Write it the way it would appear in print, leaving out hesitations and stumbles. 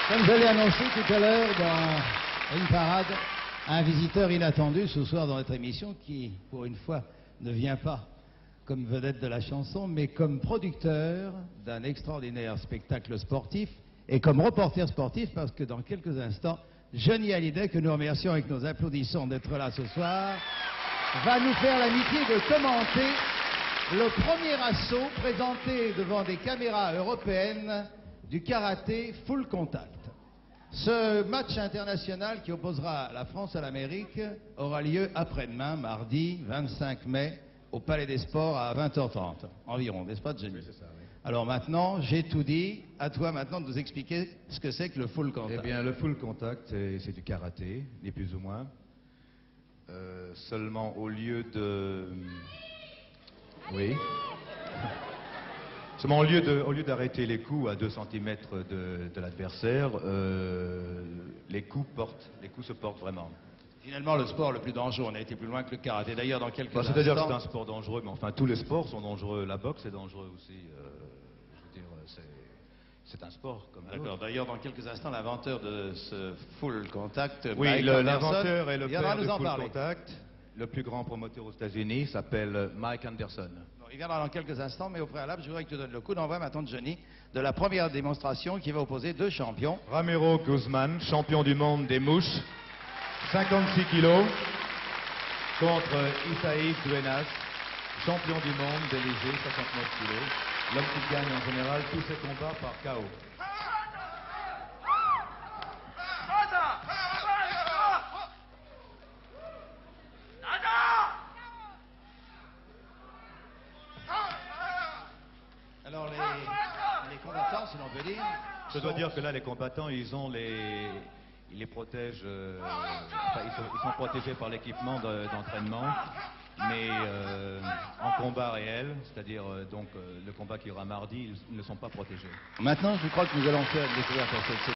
Comme je l'ai annoncé tout à l'heure dans une parade, un visiteur inattendu ce soir dans notre émission qui, pour une fois, ne vient pas comme vedette de la chanson, mais comme producteur d'un extraordinaire spectacle sportif et comme reporter sportif, parce que dans quelques instants, Johnny Hallyday, que nous remercions avec nos applaudissements d'être là ce soir, va nous faire l'amitié de commenter le premier assaut présenté devant des caméras européennes du karaté full contact. Ce match international qui opposera la France à l'Amérique aura lieu après-demain, mardi 25 mai, au Palais des Sports à 20h30 environ, n'est-ce pas, Jenny? Oui, c'est ça, oui. Alors maintenant, j'ai tout dit, à toi maintenant de nous expliquer ce que c'est que le full contact. Eh bien, le full contact, c'est du karaté, ni plus ou moins. Seulement, au lieu de... Oui. Seulement, au lieu d'arrêter les coups à 2 cm de l'adversaire, les coups se portent vraiment. Finalement, le sport le plus dangereux, on a été plus loin que le karaté. D'ailleurs, dans quelques instants... C'est-à-dire que c'est un sport dangereux, mais enfin, tous les sports sont dangereux. La boxe est dangereux aussi. Je veux dire, c'est un sport comme un autre. D'accord. D'ailleurs, dans quelques instants, l'inventeur de ce full contact, Oui, Mike Anderson, l'inventeur et le viendra père du nous en full parler. contact, le plus grand promoteur aux États-Unis, s'appelle Mike Anderson. Il viendra dans quelques instants, mais au préalable, je voudrais que tu donnes le coup d'envoi maintenant de Johnny de la première démonstration qui va opposer deux champions. Ramiro Guzman, champion du monde des mouches, 56 kilos, contre Isaïs Duenas, champion du monde des légers, 69 kilos. L'homme qui gagne en général tous ses combats par KO. Alors, les combattants, si l'on peut dire... Je dois dire que là, les combattants, ils les protègent, enfin, ils sont protégés par l'équipement d'entraînement, mais en combat réel, c'est-à-dire donc le combat qui aura mardi, ils ne sont pas protégés. Maintenant, je crois que nous allons faire découvrir pour cette